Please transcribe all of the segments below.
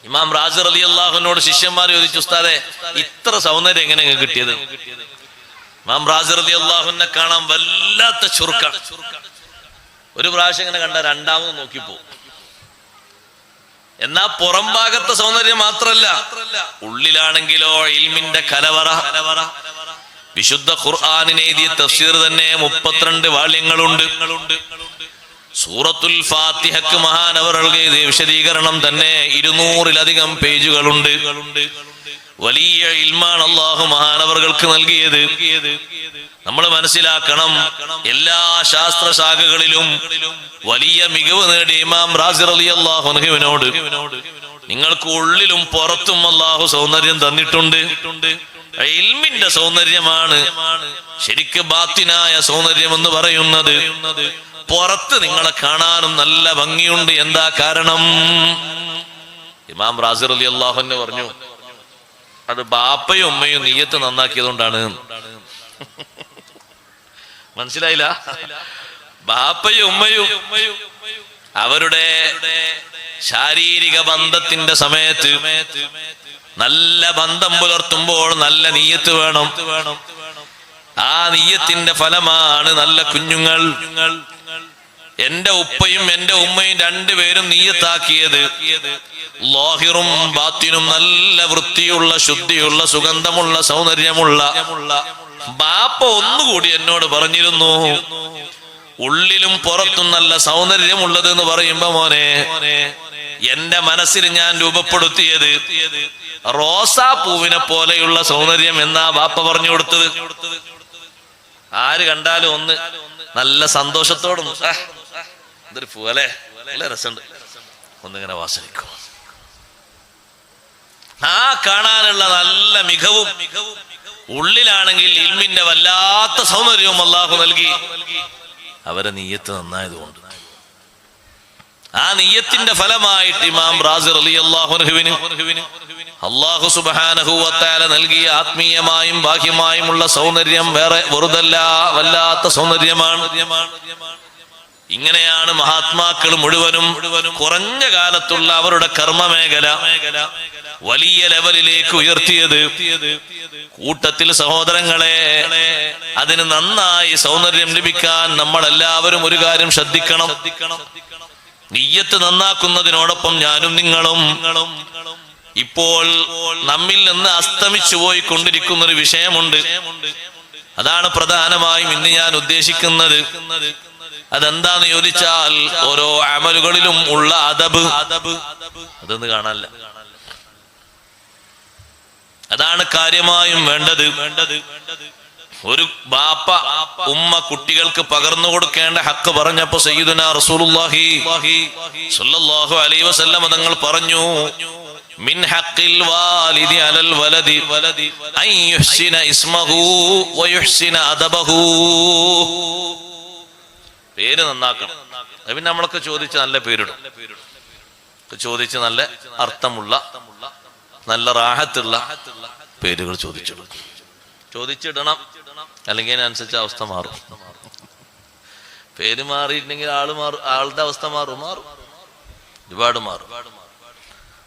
ഇമാം റാസി റളിയല്ലാഹുവിനോട് ശിഷ്യന്മാർ ചോദിച്ചു, ഉസ്താദേ ഇത്ര സൗന്ദര്യം എങ്ങനെ കിട്ടിയത്? ഇമാം റാസി റളിയല്ലാഹുവിനെ കാണാൻ വല്ലാത്ത ചുറുക്കാണ്. ഒരു പ്രാവശ്യം ഇങ്ങനെ കണ്ട രണ്ടാമത് നോക്കിപ്പോ. എന്നാ പുറം ഭാഗത്തെ സൗന്ദര്യം മാത്രല്ല, ഉള്ളിലാണെങ്കിലോ ഇൽമിന്റെ കലവറ. വിശുദ്ധ ഖുർആനിനെ എഴുതിയ തഫ്സീർ തന്നെ 32 വാള്യങ്ങളുണ്ട്. സൂറത്തുൽ ഫാത്തിഹക്ക് മഹാനവറുകളുടെ വിശദീകരണം തന്നെ 200-ലധികം പേജുകളുണ്ട്. വലിയ ഇൽമാണ് അല്ലാഹു മഹാനവറുകൾക്ക് നൽകിയത്. നമ്മൾ മനസ്സിലാക്കണം, എല്ലാ ശാസ്ത്ര ശാഖകളിലും വലിയ മികവ് നേടിയ ഇമാം റാസി റളിയല്ലാഹു അൻഹുവിനോട് നിങ്ങൾക്ക് ഉള്ളിലും പുറത്തും അല്ലാഹു സൗന്ദര്യം തന്നിട്ടുണ്ട്. ഇൽമിന്റെ സൗന്ദര്യമാണ് ശരിക്ക് ബാത്തിനായ സൗന്ദര്യം എന്ന് പറയുന്നത്. പുറത്ത് നിങ്ങളെ കാണാനും നല്ല ഭംഗിയുണ്ട്. എന്താ കാരണം? ഇമാം റാസി റളിയല്ലാഹു അൻഹു പറഞ്ഞു, അത് ബാപ്പയും ഉമ്മയും നിയ്യത്ത് നന്നാക്കിയതുകൊണ്ടാണ്. മനസ്സിലായില്ല? ബാപ്പയും ഉമ്മയും അവരുടെ ശാരീരിക ബന്ധത്തിന്റെ സമയത്ത് നല്ല ബന്ധം പുലർത്തുമ്പോൾ നല്ല നിയ്യത്ത് വേണം. ആ നിയ്യത്തിന്റെ ഫലമാണ് നല്ല കുഞ്ഞുങ്ങൾ. എന്റെ ഉപ്പയും എന്റെ ഉമ്മയും രണ്ടുപേരും നിയ്യത്താക്കിയത് ലാഹിറും ബാത്തിനും നല്ല വൃത്തിയുള്ള ശുദ്ധിയുള്ള സുഗന്ധമുള്ള സൗന്ദര്യമുള്ള. ബാപ്പ ഒന്നുകൂടി എന്നോട് പറഞ്ഞിരുന്നു, ഉള്ളിലും പുറത്തും നല്ല സൗന്ദര്യമുള്ളത് എന്ന് പറയുമ്പോ മോനെ, എന്റെ മനസ്സിൽ ഞാൻ രൂപപ്പെടുത്തിയത് റോസാപ്പൂവിനെ പോലെയുള്ള സൗന്ദര്യം എന്നാ ബാപ്പ പറഞ്ഞു കൊടുത്തത്. ആര് കണ്ടാലും ഒന്ന് നല്ല സന്തോഷത്തോടും ഇതൊരു പൂവല്ലേ, നല്ല രസമുണ്ട്, ഒന്നിങ്ങനെ വാസനിക്കും. ആ കാണാനുള്ള നല്ല മികവും ഉള്ളിലാണെങ്കിൽ ഇൽമിന്റെ വല്ലാത്ത സൗന്ദര്യവും അല്ലാഹു നൽകി. അവരെ നിയ്യത്ത് നന്നായതുകൊണ്ട് ആ നിയ്യത്തിന്റെ ഫലമായിട്ട് ഇമാം റാസി റളിയല്ലാഹു അൻഹുവിന് അല്ലാഹു സുബ്ഹാനഹു വ തആല നൽകിയ ആത്മീയമായും ബാഹ്യമായുമുള്ള സൗന്ദര്യം വേറെ വെറുതല്ല, വല്ലാത്ത സൗന്ദര്യമാണ്. ഇങ്ങനെയാണ് മഹാത്മാക്കൾ മുഴുവനും കുറഞ്ഞ കാലത്തുള്ള അവരുടെ കർമ്മമേഖല വലിയ ലെവലിലേക്ക് ഉയർത്തിയത്. കൂട്ടത്തിൽ സഹോദരങ്ങളെ, അതിന് നന്നായി സൗന്ദര്യം ലഭിക്കാൻ നമ്മൾ എല്ലാവരും ഒരു കാര്യം ശ്രദ്ധിക്കണം. നിയ്യത്ത് നന്നാക്കുന്നതിനോടൊപ്പം ഞാനും നിങ്ങളും ഇപ്പോൾ നമ്മിൽ നിന്ന് അസ്തമിച്ചു പോയിക്കൊണ്ടിരിക്കുന്ന ഒരു വിഷയമുണ്ട്. അതാണ് പ്രധാനമായും ഇന്ന് ഞാൻ ഉദ്ദേശിക്കുന്നത്. അതെന്താന്ന് ചോദിച്ചാൽ, ഓരോ അമലുകളിലും ഉള്ള അദബ്. അതൊന്ന് കാണാനില്ല. അതാണ് കാര്യമായും വേണ്ടത്. ഒരു ബാപ്പ ഉമ്മ കുട്ടികൾക്ക് പകർന്നു കൊടുക്കേണ്ട ഹക്ക് പറഞ്ഞപ്പോ സയ്യിദുനാ റസൂലുള്ളാഹി സ്വല്ലല്ലാഹു അലൈഹി വസല്ലം തങ്ങൾ പറഞ്ഞു, മിൻ ഹഖിൽ വാലിദി അലൽ വലദി അൻ യുഹ്സിന ഇസ്മഹു വ യുഹ്സിന അദബഹു. പേര് നന്നാക്കണം. പിന്നെ നമ്മളൊക്കെ ചോദിച്ച് നല്ല പേരിടും, ചോദിച്ച് നല്ല അർത്ഥമുള്ള നല്ല റാഹത്തുള്ള പേരുകൾ ചോദിച്ചിടണം. അല്ലെങ്കിൽ അതിനനുസരിച്ച് അവസ്ഥ മാറും. പേര് മാറിയിട്ടുണ്ടെങ്കിൽ ആളുടെ അവസ്ഥ മാറും, ഒരുപാട് മാറും.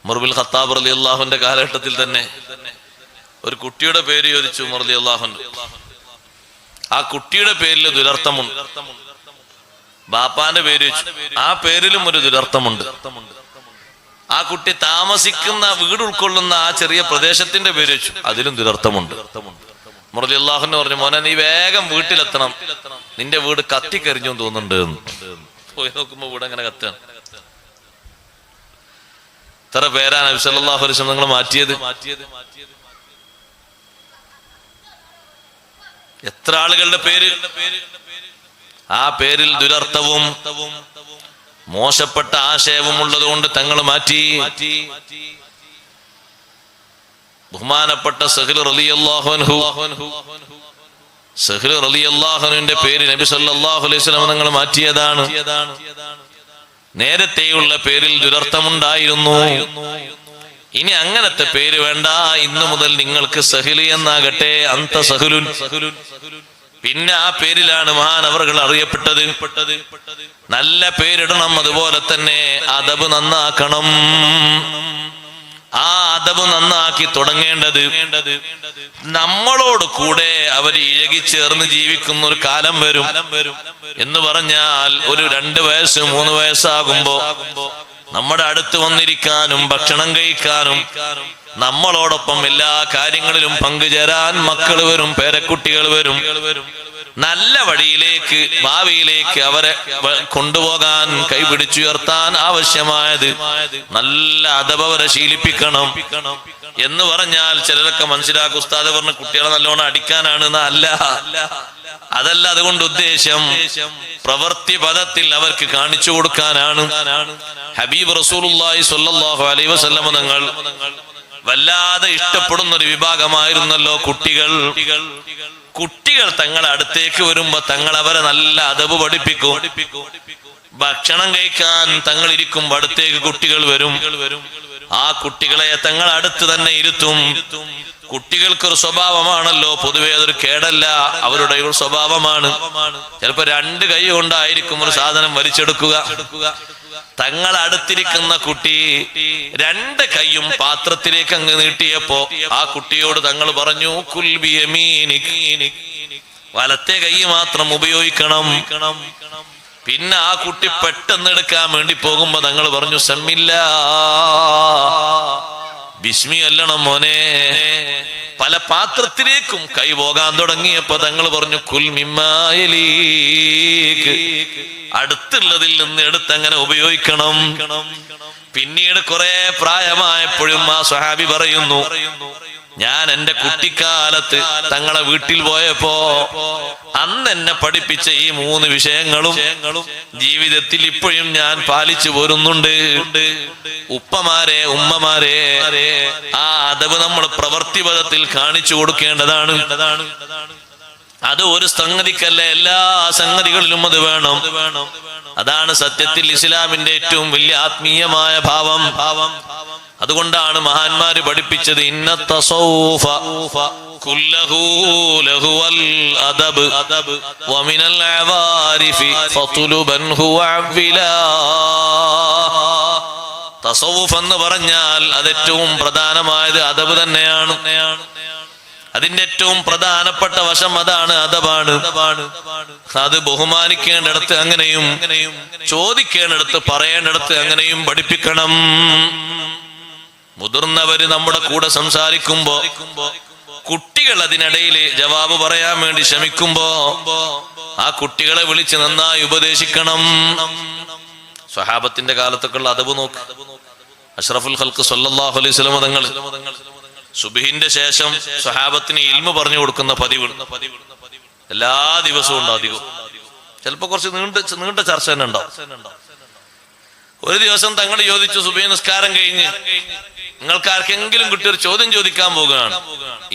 ഉമർ ബിൻ ഖത്താബ് റളിയല്ലാഹുവിന്റെ കാലഘട്ടത്തിൽ തന്നെ ഒരു കുട്ടിയുടെ പേര് ചോദിച്ചു ഉമർ റളിയല്ലാഹു അൻഹു. ആ കുട്ടിയുടെ പേരിൽ ദുരർത്ഥമുണ്ട്. ബാപ്പാന്റെ പേര് ചോദിച്ചു, ആ പേരിലും ഒരു ദുരർത്ഥമുണ്ട്. ആ കുട്ടി താമസിക്കുന്ന വീട് ഉൾക്കൊള്ളുന്ന ആ ചെറിയ പ്രദേശത്തിന്റെ പേര് വെച്ചു, അതിലും ദുരർത്ഥമുണ്ട്. ഉമർ റളിയല്ലാഹു അൻഹു പറഞ്ഞു, മോനെ നീ വേഗം വീട്ടിലെത്തണം, നിന്റെ വീട് കത്തിക്കരിഞ്ഞു തോന്നുന്നുണ്ട്. പോയി നോക്കുമ്പോ വീട് അങ്ങനെ കത്താണ്. ഇത്ര പേരാ നബി സല്ലല്ലാഹു അലൈഹി വസല്ലം നിങ്ങൾ മാറ്റിയത്. എത്ര ആളുകളുടെ പേര് ആ പേരിൽ ദുരർത്ഥവും മോശപ്പെട്ട ആശയവും ഉള്ളത് കൊണ്ട് തങ്ങൾ മാറ്റി. ബഹുമാനപ്പെട്ട സഹ്ൽ റളിയല്ലാഹു അൻഹു, സഹ്ൽ റളിയല്ലാഹു അൻഹുവിന്റെ പേര് നബി സല്ലല്ലാഹു അലൈഹി വസല്ലം തങ്ങൾ മാറ്റിയതാണ്. നേരത്തെയുള്ള പേരിൽ ദുരർത്ഥമുണ്ടായിരുന്നു. ഇനി അങ്ങനത്തെ പേര് വേണ്ട, ഇന്നു മുതൽ നിങ്ങൾക്ക് സഹ്ൽ എന്നാകട്ടെ, അന്ത സഹ്ലുൻ. പിന്നെ ആ പേരിലാണ് മഹാനവറുകൾ അറിയപ്പെട്ടത്. നല്ല പേരിടണം, അതുപോലെ തന്നെ അദബ് നന്നാക്കണം. അദബ് നന്നാക്കി തുടങ്ങേണ്ടത് നമ്മളോട് കൂടെ അവർ ഇഴകിച്ചേർന്ന് ജീവിക്കുന്ന ഒരു കാലം വരും എന്ന് പറഞ്ഞാൽ ഒരു 2 വയസ്സ് 3 വയസ്സാകുമ്പോ നമ്മുടെ അടുത്ത് വന്നിരിക്കാനും ഭക്ഷണം കഴിക്കാനും നമ്മളോടൊപ്പം എല്ലാ കാര്യങ്ങളിലും പങ്കുചേരാൻ മക്കൾ വരും, പേരക്കുട്ടികൾ വരും. നല്ല വഴിയിലേക്ക് ഭാവിയിലേക്ക് അവരെ കൊണ്ടുപോകാൻ കൈപിടിച്ചുയർത്താൻ ആവശ്യമായത് നല്ല അദബ് അവരെ ശീലിപ്പിക്കണം എന്ന് പറഞ്ഞാൽ ചിലരൊക്കെ മനസ്സിലാക്കും ഉസ്താദ് പറഞ്ഞ കുട്ടികളെ നല്ലോണം അടിക്കാനാണ്. അതല്ല അതുകൊണ്ട് ഉദ്ദേശം പ്രവൃത്തി പദത്തിൽ അവർക്ക് കാണിച്ചു കൊടുക്കാനാണ്. ഹബീബ് റസൂലുള്ളാഹി സ്വല്ലല്ലാഹു അലൈഹി വസല്ലം തങ്ങൾ വല്ലാതെ ഇഷ്ടപ്പെടുന്ന ഒരു വിഭാഗമായിരുന്നല്ലോ കുട്ടികൾ. കുട്ടികൾ തങ്ങളെ അടുത്തേക്ക് വരുമ്പോ തങ്ങൾ അവരെ നല്ല അദബ് പഠിപ്പിക്കും. ഭക്ഷണം കഴിക്കാൻ തങ്ങൾ ഇരിക്കുമ്പോ അടുത്തേക്ക് കുട്ടികൾ വരും. ആ കുട്ടികളെ തങ്ങൾ അടുത്ത് തന്നെ ഇരുത്തും. കുട്ടികൾക്കൊരു സ്വഭാവമാണല്ലോ, പൊതുവെ അതൊരു കേടല്ല, അവരുടെ ഒരു സ്വഭാവമാണ്. ചിലപ്പോ 2 കൈ കൊണ്ടായിരിക്കും ഒരു സാധനം വലിച്ചെടുക്കുക. തങ്ങൾ അടുത്തിരിക്കുന്ന കുട്ടി 2 കൈയും പാത്രത്തിലേക്ക് അങ്ങ് നീട്ടിയപ്പോ ആ കുട്ടിയോട് തങ്ങൾ പറഞ്ഞു കുൽ ബിയമീനിക്, വലത്തെ കൈ മാത്രം ഉപയോഗിക്കണം. പിന്നെ ആ കുട്ടി പെട്ടെന്ന് എടുക്കാൻ വേണ്ടി പോകുമ്പോ തങ്ങൾ പറഞ്ഞു സമ്മില്ലാ, ബിസ്മി അല്ലണം മോനെ. പല പാത്രത്തിലേക്കും കൈ പോകാൻ തുടങ്ങിയപ്പോ തങ്ങൾ പറഞ്ഞു കുൽ മിമ്മായലീക്, അടുത്തുള്ളതിൽ നിന്ന് എടുത്തങ്ങനെ ഉപയോഗിക്കണം. പിന്നീട് കുറെ പ്രായമായപ്പോഴും ആ സ്വഹാബി പറയുന്നു, ഞാൻ എന്റെ കുട്ടിക്കാലത്ത് തങ്ങളെ വീട്ടിൽ പോയപ്പോ അന്ന് എന്നെ പഠിപ്പിച്ച ഈ 3 വിഷയങ്ങളും ജീവിതത്തിൽ ഇപ്പോഴും ഞാൻ പാലിച്ചു പോരുന്നുണ്ട്. ഉപ്പമാരെ ഉമ്മമാരെ, ആ അദബ് നമ്മൾ പ്രവൃത്തിപദത്തിൽ കാണിച്ചു കൊടുക്കേണ്ടതാണ്. അത് ഒരു സംഗതിക്കല്ല, എല്ലാ സംഗതികളിലും അത് വേണം. അതാണ് സത്യത്തിൽ ഇസ്ലാമിന്റെ ഏറ്റവും വലിയ ആത്മീയമായ ഭാവം. അതുകൊണ്ടാണ് മഹാന്മാര് പഠിപ്പിച്ചത് ഇന്ന തസൗഫ കുല്ലഹു ലഹുവൽ അദബ് വമിനൽ അവാരിഫി ഫതുലുബൻഹു വഅവ്വിലാ. തസൗഫ് എന്ന് പറഞ്ഞാൽ അത് ഏറ്റവും പ്രധാനമായത് അദബ് തന്നെയാണ്. അതിന്റെ ഏറ്റവും പ്രധാനപ്പെട്ട വശം അതാണ്, അദബാണ്. അത് ബഹുമാനിക്കേണ്ടിടത്ത് അങ്ങനെയും ചോദിക്കേണ്ടിടത്ത് പറയേണ്ടിടത്ത് അങ്ങനെയും പഠിപ്പിക്കണം. മുതിർന്നവര് നമ്മുടെ കൂടെ സംസാരിക്കുമ്പോ കുട്ടികൾ അതിനിടയിൽ ജവാബ് പറയാൻ വേണ്ടി ശ്രമിക്കുമ്പോ ആ കുട്ടികളെ വിളിച്ച് നന്നായി ഉപദേശിക്കണം. സ്വഹാബത്തിന്റെ കാലത്തൊക്കെയുള്ള അദബ് നോക്ക്. അഷ്റഫുൽ ഖൽഖ് സ്വല്ലല്ലാഹു അലൈഹി വസല്ലം തങ്ങൾ സുബ്ഹിന്റെ ശേഷം സ്വഹാബത്തിന് ഇൽമു പറഞ്ഞു കൊടുക്കുന്ന പതിവ് എല്ലാ ദിവസവും ഉണ്ട്. അധികം ചിലപ്പോ കുറച്ച് നീണ്ട ചർച്ച തന്നെ ഉണ്ടാവും. ഒരു ദിവസം തങ്ങൾ ചോദിച്ചു, സുബ്ഹി നിസ്കാരം കഴിഞ്ഞ് നിങ്ങൾക്ക് ആർക്കെങ്കിലും കിട്ടിയ ഒരു ചോദ്യം ചോദിക്കാൻ പോകുകയാണ്.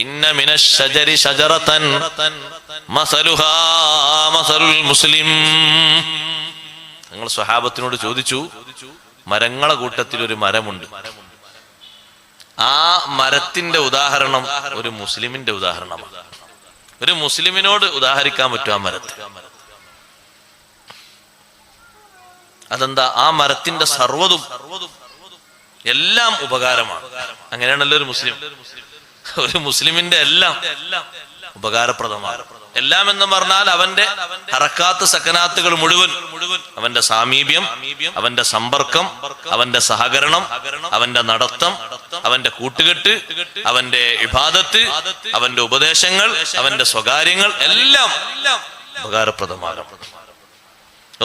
ഇന്ന മിനശ് ശജരി ശജറതൻ മസലുഹാ മസലുൽ മുസ്ലിം. തങ്ങൾ സ്വഹാബത്തിനോട് ചോദിച്ചു, മരങ്ങളെ കൂട്ടത്തിൽ ഒരു മരമുണ്ട്, ആ മരത്തിന്റെ ഉദാഹരണം ഒരു മുസ്ലിമിന്റെ ഉദാഹരണമാണ്. ഒരു മുസ്ലിമിനോട് ഉദാഹരിക്കാൻ പറ്റും ആ മരത്തെ. അതെന്താ? ആ മരത്തിന്റെ സർവ്വതും എല്ലാം ഉപകാരമാണ്. അങ്ങനെയാണല്ലോ ഒരു മുസ്ലിം. ഒരു മുസ്ലിമിന്റെ എല്ലാം ഉപകാരപ്രദമാണ്. എല്ലാം എന്ന് പറഞ്ഞാൽ അവന്റെ ഹറക്കാത്ത് സക്കനാത്തുകൾ മുഴുവൻ, അവന്റെ സാമീപ്യം, അവന്റെ സമ്പർക്കം, അവന്റെ സഹകരണം, അവന്റെ നടത്തം, അവന്റെ കൂട്ടുകെട്ട്, അവന്റെ ഇബാദത്ത്, അവന്റെ ഉപദേശങ്ങൾ, അവന്റെ സ്വകാര്യങ്ങൾ എല്ലാം ഉപകാരപ്രദമാണ്.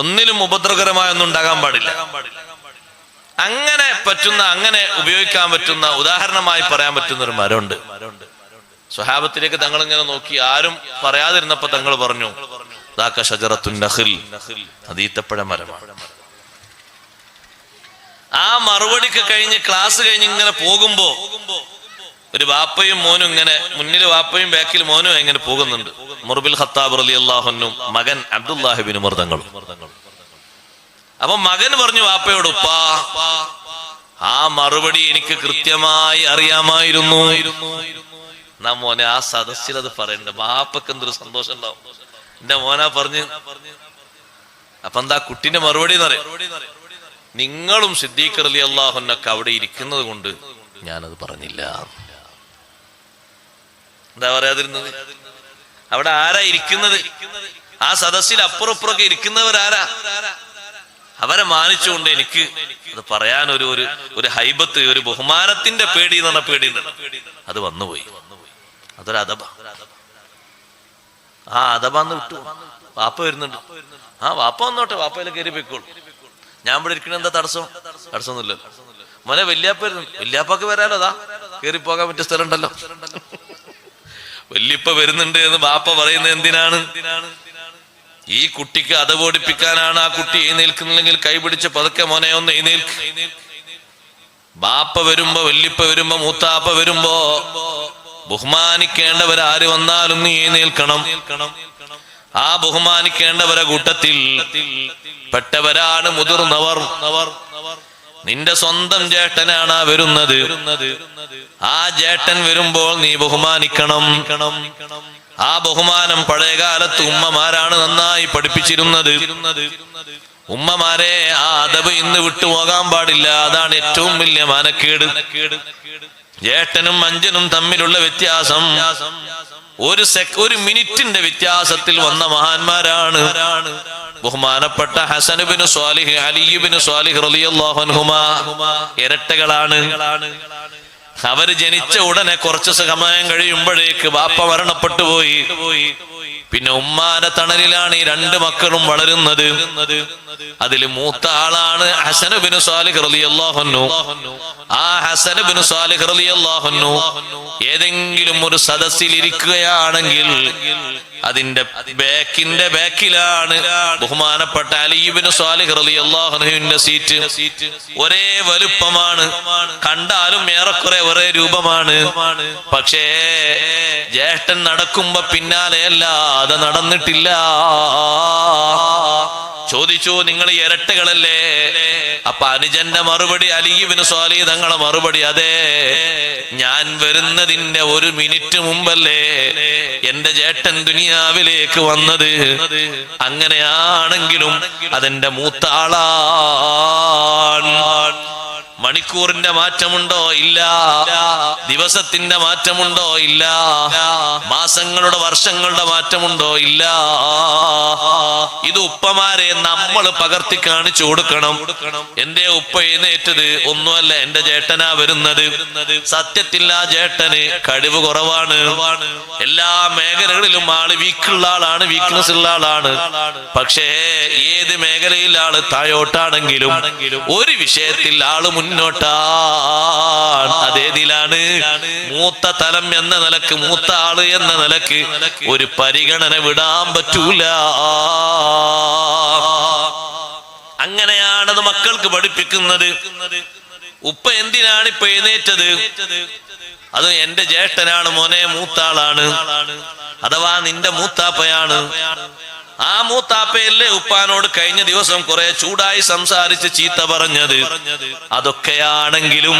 ഒന്നിലും ഉപദ്രവകരമായൊന്നും ഉണ്ടാകാൻ പാടില്ല. അങ്ങനെ പറ്റുന്ന, അങ്ങനെ ഉപയോഗിക്കാൻ പറ്റുന്ന, ഉദാഹരണമായി പറയാൻ പറ്റുന്ന ഒരു മരമുണ്ട്. സ്വഹാബത്തിലേക്ക് തങ്ങൾ ഇങ്ങനെ നോക്കി, ആരും പറയാതിരുന്നപ്പോ തങ്ങൾ പറഞ്ഞു, ദാക ഷജറത്തുൻ നഖിൽ, അത് ഈത്തപ്പഴ മരമാണ്. ആ മറുപടിക്ക് കഴിഞ്ഞ് ക്ലാസ് കഴിഞ്ഞ് ഇങ്ങനെ പോകുമ്പോ ഒരു വാപ്പയും മോനും ഇങ്ങനെ, മുന്നിൽ വാപ്പയും ബാക്കിൽ മോനും ഇങ്ങനെ പോകുന്നുണ്ട്. ഉമർ ബിൻ ഖത്താബ് റളിയല്ലാഹു അൻഹു മകൻ അബ്ദുല്ലാഹി ബിൻ ഉമർ തങ്ങൾ. അപ്പൊ മകൻ പറഞ്ഞു വാപ്പയോട്, ഉപ്പാ ആ മറുപടി എനിക്ക് കൃത്യമായി അറിയാമായിരുന്നു. എന്നാ മോനെ ആ സദസ്സിൽ അത് പറയണ്ട, വാപ്പക്ക് എന്തൊരു സന്തോഷം ഉണ്ടാവും. എന്റെ മോനാ പറഞ്ഞു. അപ്പൊ എന്താ കുട്ടിന്റെ മറുപടി എന്ന് പറയാം, നിങ്ങളും സിദ്ദീഖ് റളിയല്ലാഹു അൻഹു അവിടെ ഇരിക്കുന്നത് കൊണ്ട് ഞാനത് പറഞ്ഞില്ല. എന്താ പറയാതിരുന്നത്? അവിടെ ആരാ ഇരിക്കുന്നത്? ആ സദസ്സിൽ അപ്പുറപ്പുറമൊക്കെ ഇരിക്കുന്നവരാരാ? അവരെ മാനിച്ചുകൊണ്ട് എനിക്ക് അത് പറയാൻ ഒരു ഹൈബത്ത്, ഒരു ബഹുമാനത്തിന്റെ പേടി എന്ന് പറഞ്ഞ പേടി അത് വന്നുപോയി. അതൊരു അദബ. ആ അദബാന്ന് വിട്ടു. വാപ്പ വരുന്നുണ്ട്. ആ വാപ്പ വന്നോട്ടെ, വാപ്പയിലെ കയറി പോയിക്കോളൂ. ഞാൻ ഇവിടെ ഇരിക്കണ എന്താ തടസ്സമൊന്നുമില്ല. മോനെ വല്യാപ്പ വരുന്നു, വല്യാപ്പക്ക് വരാലോ, അതാ കയറി പോകാൻ പറ്റിയ സ്ഥലം ഉണ്ടല്ലോ. വല്യപ്പ വരുന്നുണ്ട് എന്ന് ബാപ്പ പറയുന്നത് എന്തിനാണ്? ഈ കുട്ടിക്ക് അതപോടിപ്പിക്കാനാണ്. ആ കുട്ടി എഴുന്നേൽക്കുന്നില്ലെങ്കിൽ കൈപിടിച്ച് പതുക്കെ മോനെ ഒന്ന് എഴുന്നേൽക്ക്. ബാപ്പ വരുമ്പോ, വല്യപ്പ വരുമ്പോ, മൂത്താപ്പ വരുമ്പോ ബഹുമാനിക്കേണ്ടവരാര് വന്നാലും നീ എഴുന്നേൽക്കണം. ആ ബഹുമാനിക്കേണ്ടവരെ കൂട്ടത്തിൽ പെട്ടവരാണ് മുതിർന്നവർ. നിന്റെ സ്വന്തം ജേട്ടനാണ് വരുന്നത്. ആ ജേട്ടൻ വരുമ്പോൾ നീ ബഹുമാനിക്കണം. ആ ബഹുമാനം പഴയകാലത്ത് ഉമ്മമാരാണ് നന്നായി പഠിപ്പിച്ചിരുന്നത്. ഉമ്മമാരെ ആ അദബ് ഇന്ന് വിട്ടുപോകാൻ പാടില്ല. അതാണ് ഏറ്റവും വലിയ മാനക്കേട്. ജേട്ടനും അഞ്ചനും തമ്മിലുള്ള വ്യത്യാസം ഒരു മിനിറ്റിന്റെ വ്യത്യാസത്തിൽ വന്ന മഹാന്മാരാണ്. ബഹുമാനപ്പെട്ട ഹസൻ ഇബ്നു സ്വാലിഹ്, അലി ഇബ്നു സ്വാലിഹ് റളിയല്ലാഹു അൻഹുമാ ഇരട്ടകളാണ്. അവര് ജനിച്ച ഉടനെ കുറച്ച് സമയം കഴിയുമ്പോഴേക്ക് ബാപ്പ മരണപ്പെട്ടു പോയി. പിന്നെ ഉമ്മാന്റെ തണലിലാണ് ഈ രണ്ട് മക്കളും വളരുന്നത്. അതിൽ മൂത്ത ആളാണ് ഹസൻ ഇബ്നു സ്വാലിഹ് റളിയല്ലാഹു അൻഹു. ആ ഹസൻ ഇബ്നു സ്വാലിഹ് റളിയല്ലാഹു അൻഹു ഏതെങ്കിലും ഒരു സദസ്സിൽ ഇരിക്കുകയാണെങ്കിൽ അതിന്റെ ബാക്കിലാണ് ബഹുമാനപ്പെട്ട അലി ഇബ്നു സ്വാലിഹ് റളിയല്ലാഹു അൻഹുവിന്റെ സീറ്റ്. ഒരേ വലുപ്പമാണ്, കണ്ടാലും ഏറെക്കുറെ ഒരേ രൂപമാണ്. പക്ഷേ ജ്യേഷ്ഠൻ നടക്കുമ്പോ പിന്നാലെയല്ല, അത് നടന്നിട്ടില്ല. ചോദിച്ചു, നിങ്ങൾ ഇരട്ടകളല്ലേ? അപ്പൊ അനുജന്റെ മറുപടി, അലി ഇബ്നു സ്വാലിഹ് തങ്ങളെ മറുപടി, അതെ, ഞാൻ വരുന്നതിന്റെ ഒരു മിനിറ്റ് മുമ്പല്ലേ എന്റെ ജേട്ടൻ ദുനിയാവിലേക്ക് വന്നത്. അങ്ങനെയാണെങ്കിലും അതെന്റെ മൂത്ത ആളാണ്. മണിക്കൂറിന്റെ മാറ്റമുണ്ടോ? ഇല്ല. ദിവസത്തിന്റെ മാറ്റമുണ്ടോ? ഇല്ല. മാസങ്ങളുടെ, വർഷങ്ങളുടെ മാറ്റമുണ്ടോ? ഇല്ല. ഇത് ഉപ്പമാരെ നമ്മൾ പകർത്തി കാണിച്ചു കൊടുക്കണം. എന്റെ ഉപ്പ എഴുന്നേറ്റത് ഒന്നുമല്ല, എന്റെ ജേട്ടനാ വരുന്നത്. സത്യത്തിൽ ആ ജേട്ടന് കഴിവ് കുറവാണ്. എല്ലാ മേഖലകളിലും ആള് വീക്കുള്ള ആളാണ്, വീക്ക്നെസ് ഉള്ള ആളാണ്. പക്ഷേ ഏത് മേഖലയിൽ ആള് താഴോട്ടാണെങ്കിലും ഒരു വിഷയത്തിൽ ആള് മുന്നോട്ടാണ്. അതേതിലാണ്? മൂത്ത തലം എന്ന നിലക്ക്, മൂത്ത ആള് എന്ന നിലക്ക് ഒരു പരിഗണന വിടാൻ പറ്റൂല. അങ്ങനെയാണത് മക്കൾക്ക് പഠിപ്പിക്കുന്നത്. ഉപ്പ എന്തിനാണ് ഇപ്പൊ എഴുന്നേറ്റത്? അത് എന്റെ ജ്യേഷ്ഠനാണ് മോനെ, മൂത്താളാണ്, അഥവാ നിന്റെ മൂത്താപ്പയാണ്. ആ മൂത്താപ്പയല്ലേ ഉപ്പാനോട് കഴിഞ്ഞ ദിവസം കുറെ ചൂടായി സംസാരിച്ച് ചീത്ത പറഞ്ഞത്? അതൊക്കെയാണെങ്കിലും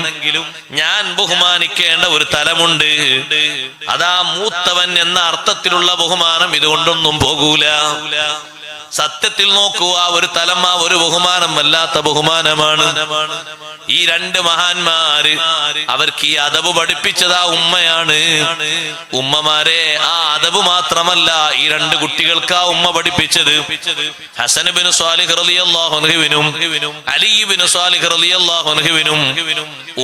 ഞാൻ ബഹുമാനിക്കേണ്ട ഒരു തലമുണ്ട്. അതാ മൂത്തവൻ എന്ന അർത്ഥത്തിലുള്ള ബഹുമാനം ഇതുകൊണ്ടൊന്നും പോകൂല. സത്യത്തിൽ നോക്കൂ, ആ ഒരു തലം, ആ ഒരു ബഹുമാനം വല്ലാത്ത ബഹുമാനമാണ്. ഈ രണ്ട് മഹാന്മാര് അവർക്ക് ഈ അദബ് പഠിപ്പിച്ചത് ആ ഉമ്മയാണ്. ഉമ്മമാരെ, ആ അദബ് മാത്രമല്ല ഈ രണ്ട് കുട്ടികൾക്ക് ആ ഉമ്മ പഠിപ്പിച്ചത്. ഹസൻ ഇബ്നു സ്വാലിഹ് റളിയല്ലാഹു അൻഹുവിനും അലി ഇബ്നു സ്വാലിഹ് റളിയല്ലാഹു അൻഹുവിനും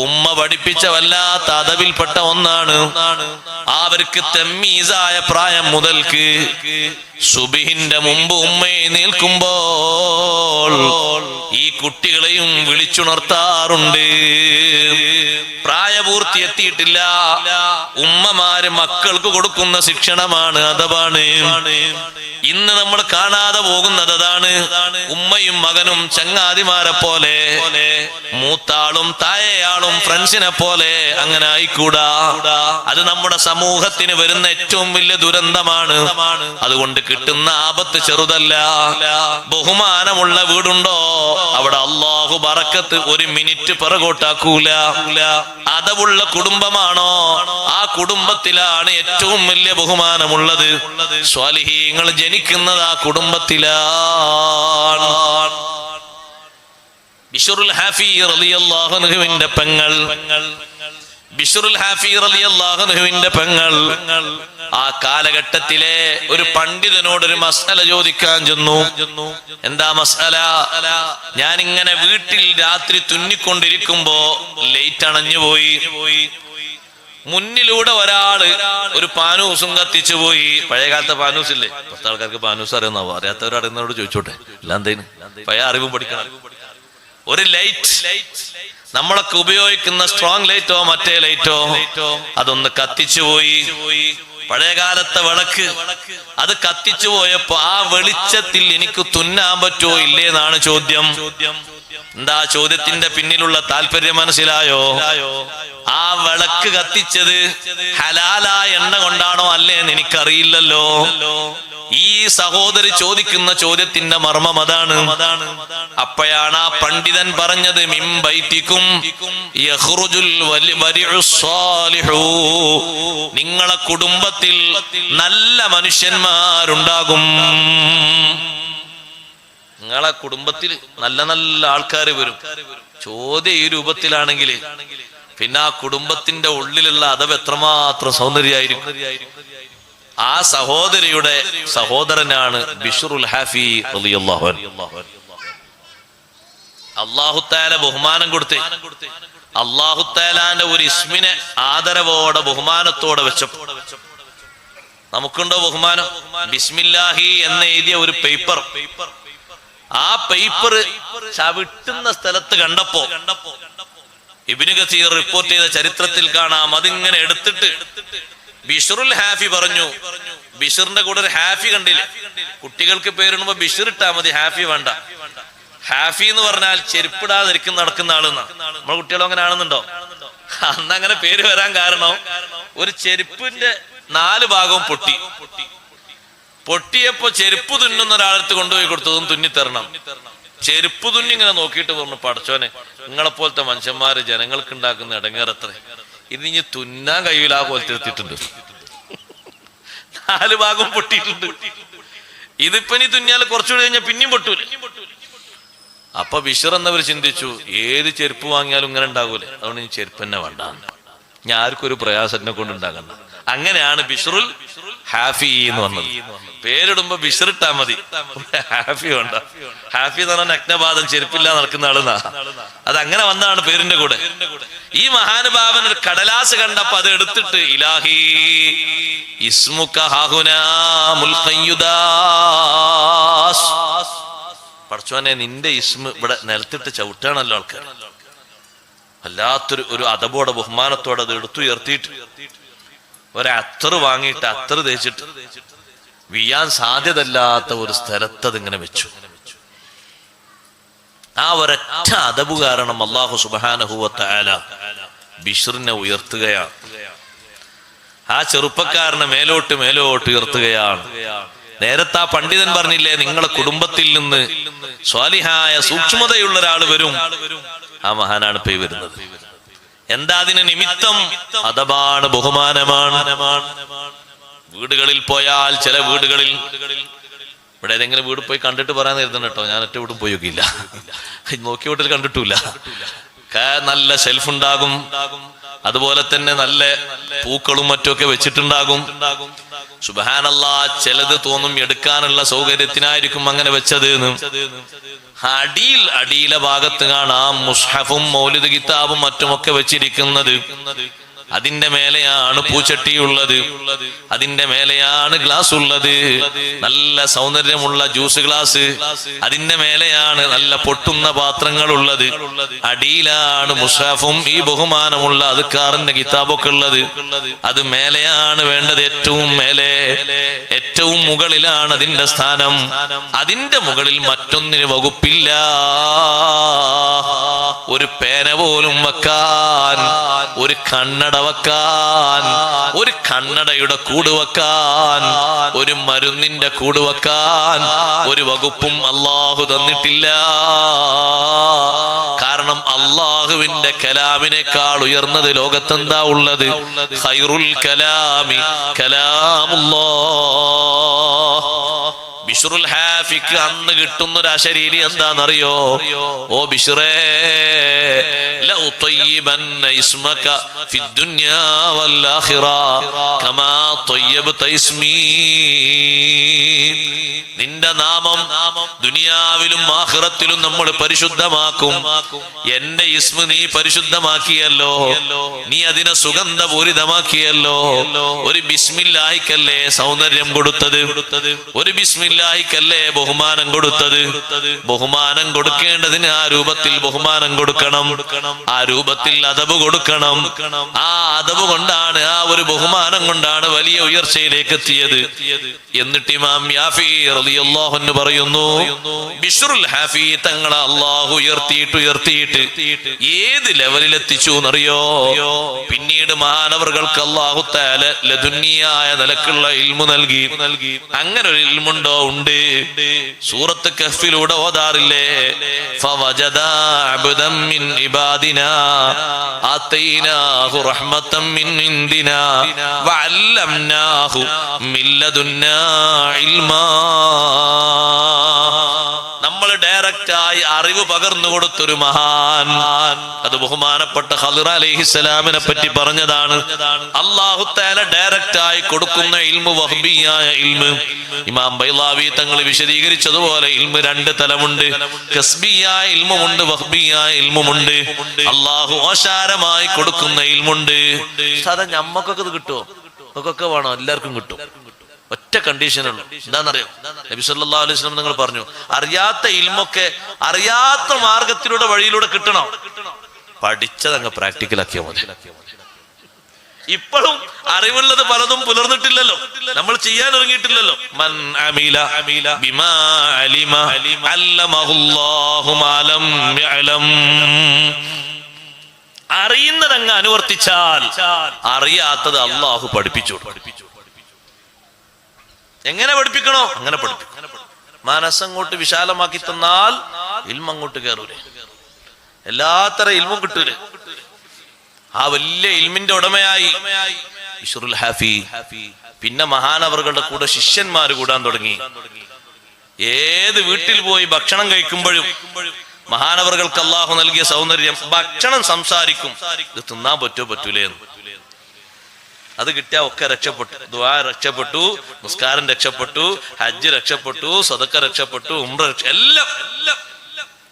ഉമ്മ പഠിപ്പിച്ച വല്ലാത്ത അദബിൽപ്പെട്ട ഒന്നാണ്. അവർക്ക് തമ്മീസായ പ്രായം മുതൽക്ക് സുബഹിന്റെ മുമ്പ് ഉമ്മയെ നിൽക്കുമ്പോൾ ഈ കുട്ടികളെയും വിളിച്ചുണർത്താറുണ്ട്. പ്രായപൂർത്തി എത്തിയിട്ടില്ല. ഉമ്മമാര് മക്കൾക്ക് കൊടുക്കുന്ന ശിക്ഷണമാണ്, അഥവാണ് ഇന്ന് നമ്മൾ കാണാതെ പോകുന്നത്. അതാണ് ഉമ്മയും മകനും ചങ്ങാതിമാരെ പോലെ, മൂത്താളും താഴെയാളും ഫ്രണ്ട്സിനെ പോലെ അങ്ങനെ ആയിക്കൂടാ. അത് നമ്മുടെ സമൂഹത്തിന് വരുന്ന ഏറ്റവും വലിയ ദുരന്തമാണ്. അതുകൊണ്ട് കിട്ടുന്ന ആപത്ത് ചെറുതല്ല. ബഹുമാനമുള്ള വീടുണ്ടോ അവിടെ അല്ലാഹു ബറക്കത്ത് ഒരു മിനിറ്റ് പിറകോട്ടാക്കൂല. അതവുള്ള കുടുംബമാണോ ആ കുടുംബത്തിലാണ് ഏറ്റവും വലിയ ബഹുമാനമുള്ളത്. സ്വാലിഹീങ്ങൾ ജനിക്കുന്നത് ആ കുടുംബത്തിലാണ്. ബിശ്റുൽ ഹാഫി റളിയല്ലാഹു അൻഹുവിന്റെ പെങ്ങൾ ബിശ്റുൽ ഹാഫി റളിയല്ലാഹു അൻഹുവിന്റെ പെങ്ങൾ ആ കാലഘട്ടത്തിലെ ഒരു പണ്ഡിതനോട് ഒരു മസ്അല ചോദിക്കാൻ ചെന്നു. എന്താ മസ്അല? ഞാൻ ഇങ്ങനെ വീട്ടിൽ രാത്രി തുന്നിക്കൊണ്ടിരിക്കുമ്പോ ലൈറ്റ് അണഞ്ഞു പോയി. മുന്നിലൂടെ ഒരാള് ഒരു പാനൂസും കത്തിച്ചു പോയി. പഴയകാലത്തെ പാനൂസ് ഇല്ലേ? പത്ത് ആൾക്കാർക്ക് പാനൂസ് അറിയുന്നാവോ? അറിയാത്തവരറിയുന്നവരോട് ചോദിച്ചോട്ടെ. എല്ലാം പഴയ അറിവും പഠിക്കണം. ഒരു ലൈറ്റ്, നമ്മളൊക്കെ ഉപയോഗിക്കുന്ന സ്ട്രോങ് ലൈറ്റോ മറ്റേ ലൈറ്റോ, അതൊന്ന് കത്തിച്ചു പോയി. പഴയകാലത്തെ വിളക്ക് അത് കത്തിച്ചു പോയപ്പോ ആ വെളിച്ചത്തിൽ എനിക്ക് തുന്നാൻ പറ്റുമോ ഇല്ലേന്നാണ് ചോദ്യം. എന്താ ചോദ്യത്തിന്റെ പിന്നിലുള്ള താല്പര്യം മനസ്സിലായോ? ആ വിളക്ക് കത്തിച്ചത് ഹലാലായ എണ്ണ കൊണ്ടാണോ അല്ലേന്ന് എനിക്കറിയില്ലല്ലോ. ഈ സഹോദരി ചോദിക്കുന്ന ചോദ്യത്തിന്റെ മർമ്മം അതാണ്. അപ്പോഴാണ് ആ പണ്ഡിതൻ പറഞ്ഞത്, മിംബൈതികും യഖ്റുജുൽ വരിഉസ് സാലിഹു, നിങ്ങളെ കുടുംബത്തിൽ നല്ല മനുഷ്യന്മാരുണ്ടാകും. നിങ്ങളെ കുടുംബത്തിൽ നല്ല നല്ല ആൾക്കാർ വരും. ചോദ്യം ഈ രൂപത്തിലാണെങ്കിൽ പിന്നെ ആ കുടുംബത്തിന്റെ ഉള്ളിലുള്ള അദബ് എത്രമാത്രം സൗന്ദര്യമായിരിക്കും. ആ സഹോദരിയുടെ സഹോദരനാണ് ബിശ്റുൽ ഹാഫി റളിയല്ലാഹു അൻഹു. അല്ലാഹു തആല ബഹുമാനം കൊടുത്ത് അല്ലാഹു തആലാന്റെ ഒരു ഇസ്മിനെ ആദരവോടെ ബഹുമാനത്തോടെ വെച്ചപ്പോൾ നമുക്കുണ്ടോ ബഹുമാനം? ബിസ്മില്ലാഹി എന്ന് എഴുതിയ ഒരു പേപ്പർ, ആ പേപ്പർ ചവിട്ടുന്ന സ്ഥലത്ത് കണ്ടപ്പോ ഇബ്നു കസീർ റിപ്പോർട്ട് ചെയ്ത ചരിത്രത്തിൽ കാണാം, അതിങ്ങനെ എടുത്തിട്ട് ബിശ്റുൽ ഹാഫി പറഞ്ഞു. ബിശ്റിന്റെ കൂടെ ഒരു ഹാഫി കണ്ടില്ലേ? കുട്ടികൾക്ക് പേരിടുമ്പോ ബിശ്ർ ഇട്ടാ മതി, ഹാഫി വേണ്ട. ഹാഫി എന്ന് പറഞ്ഞാൽ ചെരുപ്പിടാതെ നടക്കുന്ന ആളെന്നാ. നമ്മളെ കുട്ടികളും അങ്ങനെ ആണെന്നുണ്ടോ? അന്ന് അങ്ങനെ പേര് വരാൻ കാരണം ഒരു ചെരുപ്പിന്റെ 4 ഭാഗവും പൊട്ടിയപ്പോ ചെരുപ്പ് തുന്നുന്ന ഒരാളടുത്ത് കൊണ്ടുപോയി കൊടുത്തതും തുന്നിത്തരണം. ചെരുപ്പ് തുന്നി ഇങ്ങനെ നോക്കിയിട്ട് പറഞ്ഞു, പടച്ചോനെ നിങ്ങളെപ്പോലത്തെ മനുഷ്യന്മാര് ജനങ്ങൾക്ക് ഉണ്ടാക്കുന്ന ഇടങ്ങേറത്ര, ഇത് ഇനി തുന്നാൻ കഴിയില്ല. ആ പോലത്തെ എത്തിയിട്ടുണ്ട്. 4 ഭാഗം പൊട്ടിയിട്ടുണ്ട്. ഇതിപ്പോ ഇനി തുന്നിയാൽ കുറച്ചുകൂടി കഴിഞ്ഞാൽ പിന്നെയും പൊട്ടൂല. അപ്പൊ ബിശ്ർ എന്നവർ ചിന്തിച്ചു, ഏത് ചെരുപ്പ് വാങ്ങിയാലും ഇങ്ങനെ ഉണ്ടാകൂലേ, അതുകൊണ്ട് ഇനി ചെരുപ്പ് തന്നെ വേണ്ട, ഞാൻ ആർക്കും ഒരു പ്രയാസം എന്നെ കൊണ്ട് ഉണ്ടാകണ്ട. അങ്ങനെയാണ് ബിശ്റുൽ ഹാഫി എന്ന് പറഞ്ഞത്. പേരിടുമ്പോ ബിശ്ർ ഇട്ടാ മതി, ഹാഫി വേണ്ട. ഹാഫി എന്ന് പറഞ്ഞാൽ നഗ്നപാദം ചെരുപ്പില്ല നടക്കുന്ന ആളെന്നാ. അത് അങ്ങനെ വന്നതാണ് പേരിന്റെ കൂടെ. ഈ മഹാനുഭാവൻ ഒരു കടലാസ് കണ്ടപ്പോ അത് എടുത്തിട്ട്, ഇലാഹി ഇസ്മുക ഹാഹുനാ മുൽഖയ്യുദാസ്, പടച്ചോനെ നിന്റെ ഇസ്മ ഇവിടെ നിലത്തിട്ട് ചവിട്ടാണല്ലോ ആൾക്കാർ. വല്ലാത്തൊരു അദബോടെ ബഹുമാനത്തോടെ അത് എടുത്തുയർത്തിയിട്ട് ഒരത്തറ് വാങ്ങിയിട്ട് അത്തറ് തേച്ചിട്ട് വീയാൻ സാധ്യതല്ലാത്ത ഒരു സ്ഥലത്ത് അതിങ്ങനെ വെച്ചു. ആ ഒരൊറ്റ അദബ് കാരണം അല്ലാഹു സുബ്ഹാനഹു വ തആല ബിശ്റിനെ ഉയർത്തുകയാണ്. ആ ചെറുപ്പക്കാരനെ മേലോട്ട് ഉയർത്തുകയാണ്. നേരത്തെ ആ പണ്ഡിതൻ പറഞ്ഞില്ലേ, നിങ്ങളെ കുടുംബത്തിൽ നിന്ന് സ്വാലിഹായ സൂക്ഷ്മതയുള്ള ഒരാൾ വരും. ആ മഹാനാണ് പോയി വരുന്നത്. എന്താ അതിന് നിമിത്തം? അദബാണ്, ബഹുമാനമാണ്. വീടുകളിൽ പോയാൽ ചില വീടുകളിൽ, ഇവിടെ ഏതെങ്കിലും വീട് പോയി കണ്ടിട്ട് പറയാൻ കരുതണം കേട്ടോ, ഞാൻ ഒറ്റ വീടും പോയി നോക്കിയില്ല, നോക്കിയ വീട്ടിൽ കണ്ടിട്ടില്ല. നല്ല ഷെൽഫ് ഉണ്ടാകും, അതുപോലെ തന്നെ നല്ല പൂക്കളും മറ്റുമൊക്കെ വെച്ചിട്ടുണ്ടാകും. സുബ്ഹാനല്ലാഹ്, ചിലത് തോന്നും എടുക്കാനുള്ള സൗകര്യത്തിനായിരിക്കും അങ്ങനെ വെച്ചത്. അടിയിലെ ഭാഗത്ത് കാണാം മുസ്ഹഫും മൗലിദ് കിതാബും മറ്റുമൊക്കെ വെച്ചിരിക്കുന്നത്. അതിന്റെ മേലെയാണ് പൂച്ചട്ടിയുള്ളത്, അതിന്റെ മേലെയാണ് ഗ്ലാസ് ഉള്ളത്, നല്ല സൗന്ദര്യമുള്ള ജ്യൂസ് ഗ്ലാസ്, അതിന്റെ മേലെയാണ് നല്ല പൊട്ടുന്ന പാത്രങ്ങൾ ഉള്ളത്. അടിയിലാണ് മുസ്ഹഫും ഈ ബഹുമാനമുള്ള അദ്കാറിന്റെ കിതാബൊക്കെ ഉള്ളത്. അത് മേലെയാണ് വേണ്ടത്, ഏറ്റവും മേലെ, ഏറ്റവും മുകളിലാണ് അതിന്റെ സ്ഥാനം. അതിന്റെ മുകളിൽ മറ്റൊന്നിന് വകുപ്പില്ല. ഒരു പേന പോലും വെക്കാൻ, ഒരു കണ്ണട വെക്കാൻ, ഒരു കണ്ണടയുടെ കൂട് വെക്കാൻ, ഒരു മരുന്നിന്റെ കൂട് വെക്കാൻ ഒരു വകുപ്പും അല്ലാഹു തന്നിട്ടില്ല. കാരണം അല്ലാഹുവിന്റെ കലാമിനേക്കാൾ ഉയർന്നത് ലോകത്തെന്താ ഉള്ളത്? ഖൈറുൽ കലാമി കലാമുല്ലാഹ്. ബിശ്റുൽ ഹാഫിക്ക് അന്ന് കിട്ടുന്ന ഒരു അശരീരി എന്താണെന്നറിയോ? ഓ ബിശ്റേ, ലഉതയ്യിബന്ന ഇസ്മക ഫിദ്ദുനിയാ വൽആഖിറ കമാ തയ്യബ്ത ഇസ്മീ. നിന്റെ നാമം ദുനിയാവിലും ആഖിറത്തിലും നമ്മൾ പരിശുദ്ധമാക്കും. എന്റെ ഇസ്മ നീ പരിശുദ്ധമാക്കിയല്ലോ, നീ അതിനെ സുഗന്ധപൂരിതമാക്കിയല്ലോ. ഒരു ബിസ്മില്ലാഹിക്കല്ലേ സൗന്ദര്യം കൊടുത്തത്, ഒരു ബിസ്മില്ലാഹിക്കല്ലേ ബഹുമാനം കൊടുത്തത്. ബഹുമാനം കൊടുക്കേണ്ടതിന് ആ രൂപത്തിൽ ബഹുമാനം കൊടുക്കണം, ആ രൂപത്തിൽ അദബ് കൊടുക്കണം. ആ അദബ് കൊണ്ടാണ്, ആ ഒരു ബഹുമാനം കൊണ്ടാണ് വലിയ ഉയർച്ചയിലേക്ക് എത്തിയത്. എന്നിട്ട് ഇമാം യാഫി റളിയല്ലാഹു അൻഹു പറയുന്നു, ബിശ്റുൽ ഹാഫി തങ്ങളെ അല്ലാഹു ഉയർത്തിയിട്ട് ഏത് ലെവലിൽ എത്തിച്ചു എന്നറിയോ? പിന്നീട് മഹാനവറുകൾക്ക് അല്ലാഹു തആല ലദുന്നിയായ നിലക്കുള്ള ഇൽമു നൽകി. അങ്ങനെ ഒരു ഇൽമുണ്ടോ? ഉണ്ട്. സൂറത്ത് കഹ്ഫിലൂടെ ഓതാറില്ലേ? ഫവജദാ അബ്ദൻ മിൻ ഇബാദിനാ ആതൈനാഹു റഹ്മതൻ മിൻ ഇൻദിനാ വഅല്ലംനാഹു മിൻ ലദുന്നാ ഇൽമാ. നമ്മൾ ഡയറക്റ്റായി അറിവ് പകർന്നു കൊടുത്തൊരു മഹാൻ, അത് ബഹുമാനപ്പെട്ട ഖളിർ അലൈഹിസ്സലാമിനെ പറ്റി പറഞ്ഞതാണ്. അല്ലാഹു തആല ഡയറക്റ്റായി കൊടുക്കുന്ന ഇൽമു വഹ്ബിയായ ഇൽമു. ഇമാം ബൈളാവി തങ്ങൾ വിശദീകരിച്ചതുപോലെ ഇൽമു രണ്ട് തലമുണ്ട്. കസ്ബിയായ ഇൽമുമുണ്ട്, വഹ്ബിയായ ഇൽമുമുണ്ട്. അല്ലാഹു ഓശാരമായി കൊടുക്കുന്ന ഇൽമുണ്ട്. സാധാ ഞമ്മക്കൊക്കെ ഇത് കിട്ടുമോ? നമുക്കൊക്കെ വേണോ? എല്ലാവർക്കും കിട്ടും. ഒറ്റ കണ്ടീഷനുള്ളൂ. എന്താണെന്നറിയോ? നബി സല്ലല്ലാഹു അലൈഹി വസല്ലം നിങ്ങൾ പറഞ്ഞു, അറിയാത്ത ഇൽമൊക്കെ അറിയാത്ത മാർഗത്തിലൂടെ വഴിയിലൂടെ കിട്ടണം. പഠിച്ചതങ്ങ് പ്രാക്ടിക്കലാക്കിയാൽ മതി. ഇപ്പോഴും അറിവുള്ളത് പലതും പുലർന്നിട്ടില്ലല്ലോ, നമ്മൾ ചെയ്യാൻ ഇറങ്ങിയിട്ടില്ലല്ലോ. മൻ അമില ബിമാ അലിമ അല്ലമഹുല്ലാഹു മാ ലം യഅലം. അറിയുന്നതങ്ങ് അനുവർത്തിച്ചാൽ അറിയാത്തത് അല്ലാഹു പഠിപ്പിച്ചു. എങ്ങനെ പഠിപ്പിക്കണോ അങ്ങനെ പഠിപ്പിക്കും. മനസ്സങ്ങോട്ട് വിശാലമാക്കി തന്നാൽ ഇൽമ അങ്ങോട്ട് കയറൂലേ, എല്ലാത്തരം ഇൽമും കിട്ടൂലേ. ആ വലിയ ഇൽമിന്റെ ഉടമയായി ബിശ്റുൽ ഹാഫി. പിന്നെ മഹാനവറുകളുടെ കൂടെ ശിഷ്യന്മാര് കൂടാൻ തുടങ്ങി. ഏത് വീട്ടിൽ പോയി ഭക്ഷണം കഴിക്കുമ്പോഴും മഹാനവറുകൾക്ക് അല്ലാഹു നൽകിയ സൗന്ദര്യം, ഭക്ഷണം സംസാരിക്കും, ഇത് തിന്നാൻ പറ്റൂലേ എന്ന്. അത് കിട്ടിയാ ഒക്കെ രക്ഷപ്പെട്ടു. ദുആ രക്ഷപ്പെട്ടു, നിസ്കാരം രക്ഷപ്പെട്ടു, ഹജ്ജ് രക്ഷപ്പെട്ടു, സദഖ രക്ഷപ്പെട്ടു, ഉംറ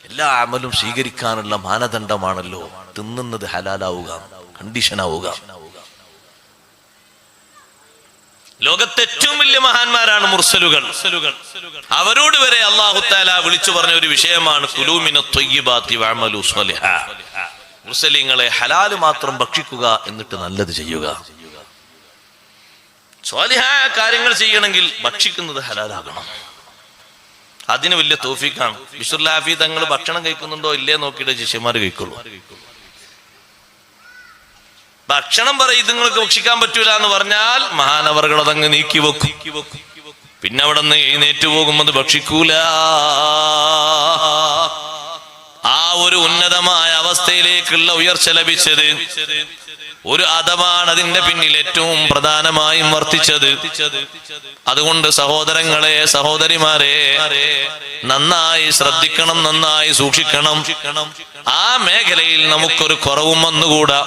എല്ലാ അമലും സ്വീകരിക്കാനുള്ള മാനദണ്ഡമാണല്ലോ തിന്നുന്നത് ഹലാലാവുക, കണ്ടീഷനാവുക. ലോകത്തെ ഏറ്റവും വലിയ മഹാന്മാരാണ് മുർസലുകൾ. അവരോട് വരെ അല്ലാഹു തആല വിളിച്ചു പറഞ്ഞ ഒരു വിഷയമാണ് കുലൂ മിനത് ത്വയ്യിബാതി വഅമലു സ്വാലിഹാ. മുർസലീങ്ങളെ ഹലാല് മാത്രം ഭക്ഷിക്കുക, എന്നിട്ട് നല്ലത് ചെയ്യുക. സ്വാലിഹായ കാര്യങ്ങൾ ചെയ്യണമെങ്കിൽ ഭക്ഷിക്കുന്നത് ഹലാലാകണം. അതിന് വലിയ തൗഫീഖാണ്. ബിശ്റുൽ ഹാഫി തങ്ങൾ ഭക്ഷണം കഴിക്കുന്നുണ്ടോ ഇല്ലേ നോക്കിയിട്ട് ശിഷ്യന്മാർ കഴിക്കുള്ളൂ. ഭക്ഷണം പറയും നിങ്ങൾക്ക് ഭക്ഷിക്കാൻ പറ്റൂല എന്ന് പറഞ്ഞാൽ മഹാനവറുകൾ അതങ്ങ് നീക്കി വെക്കും. പിന്നെ അവിടെ നിന്ന് എഴുന്നേറ്റ് പോകുമ്പോൾ ഭക്ഷിക്കൂല. ആ ഒരു ഉന്നതമായ അവസ്ഥയിലേക്കുള്ള ഉയർച്ച ലഭിച്ചത് ഒരു അദബാണ് അതിന്റെ പിന്നിൽ ഏറ്റവും പ്രധാനമായും വർത്തിച്ചത്. അതുകൊണ്ട് സഹോദരങ്ങളെ, സഹോദരിമാരെ, നന്നായി ശ്രദ്ധിക്കണം, നന്നായി സൂക്ഷിക്കണം. ആ മേഖലയിൽ നമുക്കൊരു കുറവും വന്നുകൂടാ.